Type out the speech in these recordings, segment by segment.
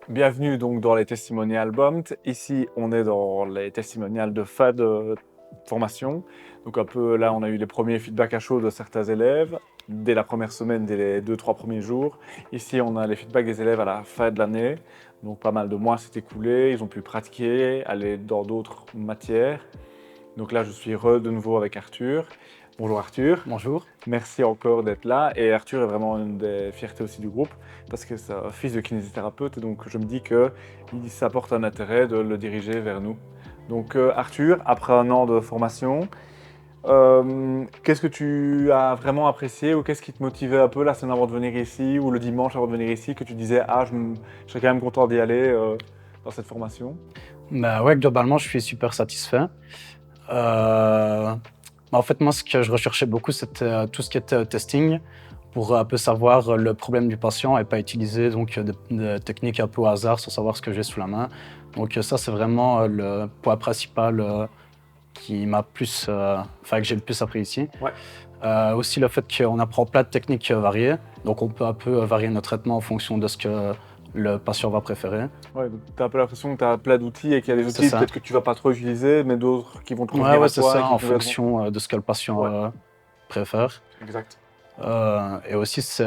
Bienvenue donc dans les testimonials BOMT. Ici, on est dans les testimonials de fin de formation. Donc un peu là, on a eu les premiers feedbacks à chaud de certains élèves dès la première semaine, dès les 2-3 premiers jours. Ici, on a les feedbacks des élèves à la fin de l'année. Donc pas mal de mois s'est écoulé, ils ont pu pratiquer, aller dans d'autres matières. Donc là, je suis de nouveau avec Arthur. Bonjour Arthur. Bonjour. Merci encore d'être là. Et Arthur est vraiment une des fiertés aussi du groupe parce que c'est un fils de kinésithérapeute. Et donc je me dis que ça porte un intérêt de le diriger vers nous. Donc Arthur, après un an de formation, qu'est-ce que tu as vraiment apprécié ou qu'est-ce qui te motivait un peu la semaine avant de venir ici ou le dimanche avant de venir ici que tu disais « Ah, je serais quand même content d'y aller dans cette formation ». Bah ouais, globalement, je suis super satisfait. En fait, moi, ce que je recherchais beaucoup, c'était tout ce qui était testing pour un peu savoir le problème du patient et pas utiliser donc des techniques un peu au hasard sans savoir ce que j'ai sous la main. Donc ça, c'est vraiment le point principal qui m'a plus, que j'ai le plus appris ici. Ouais. Aussi le fait qu'on apprend plein de techniques variées, donc on peut un peu varier nos traitements en fonction de ce que le patient va préférer. Ouais, donc tu as un peu l'impression que tu as plein d'outils et qu'il y a des outils peut-être que tu vas pas trop utiliser, mais d'autres qui vont te revenir à c'est toi. ça, Et qui en peuvent être fonction de ce que le patient préfère. Exact. Et aussi, c'est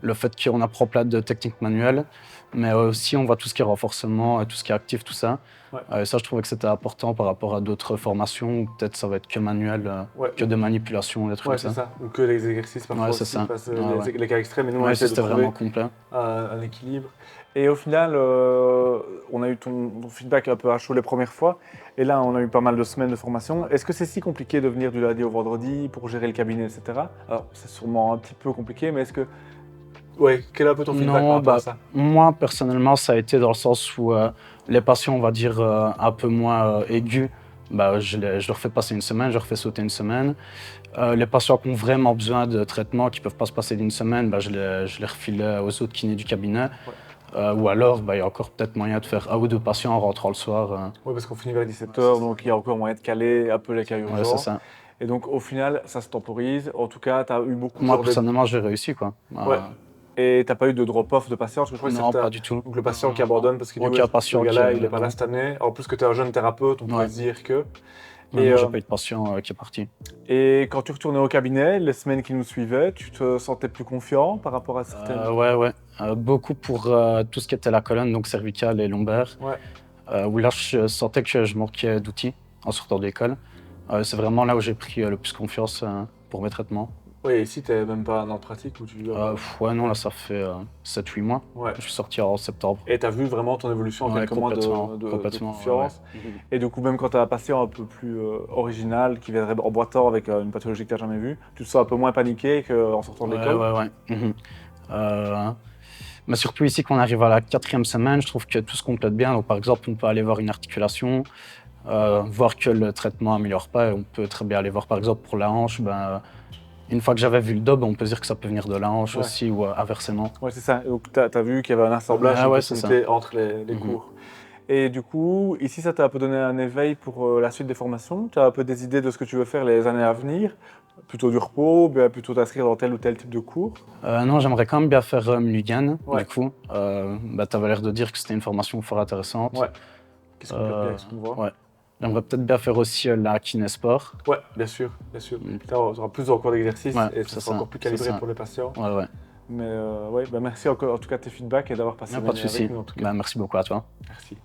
le fait qu'on apprend plein de techniques manuelles, mais aussi on voit tout ce qui est renforcement, tout ce qui est actif, tout ça. Ouais. Et ça, je trouvais que c'était important par rapport à d'autres formations où peut-être ça va être que manuel, que de manipulation, des trucs Ouais, comme c'est ça. ça. Ou que les exercices parfois Ouais, c'est aussi, ça. parce que Ouais. les cas extrêmes, et nous on essaie de C'était trouver vraiment complet. un équilibre. Et au final, on a eu ton feedback un peu à chaud les premières fois, et là on a eu pas mal de semaines de formation. Est-ce que c'est si compliqué de venir du lundi au vendredi pour gérer le cabinet, etc. Alors c'est sûrement un petit peu compliqué, mais est-ce que... Ouais, quel est un peu ton feedback par Non, rapport à ça? moi, personnellement, ça a été dans le sens où les patients, on va dire, un peu moins aigus, je leur fais passer une semaine, je leur fais sauter une semaine. Les patients qui ont vraiment besoin de traitement, qui ne peuvent pas se passer d'une semaine, je les refile aux autres kinés du cabinet. Ou alors, il y a encore peut-être moyen de faire un ou deux patients en rentrant le soir. Oui, parce qu'on finit vers 17h, donc il y a encore moyen de caler un peu les cas Ouais, c'est urgents. ça. Et donc au final, ça se temporise. En tout cas, tu as eu beaucoup Moi, genre de... personnellement, j'ai réussi, quoi. Ouais. Et t'as pas eu de drop-off de patients? Parce que je crois que Non, certains... pas du tout. Donc le patient qui abandonne parce qu'il dit « Ouais, Aucun ce patient qui... gars-là, il est pas là non. cette année. » En plus que tu es un jeune thérapeute, on pourrait Ouais. se dire que... Mais non, j'ai pas eu de patient qui est parti. Et quand tu retournais au cabinet, les semaines qui nous suivaient, tu te sentais plus confiant par rapport à certaines... Ouais. Beaucoup pour tout ce qui était la colonne, donc cervicale et lombaire. Ouais. Où là, je sentais que je manquais d'outils en sortant de l'école. C'est vraiment là où j'ai pris le plus confiance pour mes traitements. Oui, et ici, t'es même pas dans la pratique où tu... Ouais, non, là, ça fait 7-8 mois. Ouais. Je suis sorti en septembre. Et t'as vu vraiment ton évolution en quelques mois de confiance. Ouais. Et du coup, même quand t'as un patient un peu plus original, qui viendrait en boitant avec une pathologie que t'as jamais vue, tu te sens un peu moins paniqué qu'en sortant de l'école? Ouais. Mais surtout ici, quand on arrive à la 4e semaine, je trouve que tout se complète bien. Donc, par exemple, on peut aller voir une articulation, voir que le traitement n'améliore pas. Et on peut très bien aller voir, par exemple, pour la hanche. Une fois que j'avais vu le DOB, on peut dire que ça peut venir de la hanche aussi ou inversement. Ouais, c'est ça. Donc, tu as vu qu'il y avait un assemblage, une possibilité entre les cours. Et du coup, ici, ça t'a un peu donné un éveil pour la suite des formations? Tu as un peu des idées de ce que tu veux faire les années à venir? Plutôt du repos, bien plutôt t'inscrire dans tel ou tel type de cours? Non, j'aimerais quand même bien faire Mulligan, Ouais. du coup. Tu avais l'air de dire que c'était une formation fort intéressante. Ouais. Qu'est-ce qu'on peut bien avec ce qu'on voit? Ouais. J'aimerais peut-être bien faire aussi la kinésport. Ouais, bien sûr. Tu auras plus de cours d'exercice et ça sera encore plus calibré pour les patients. Ouais. Mais merci encore en tout cas de tes feedbacks et d'avoir passé Pas de souci. avec nous en tout cas. Merci beaucoup à toi. Merci.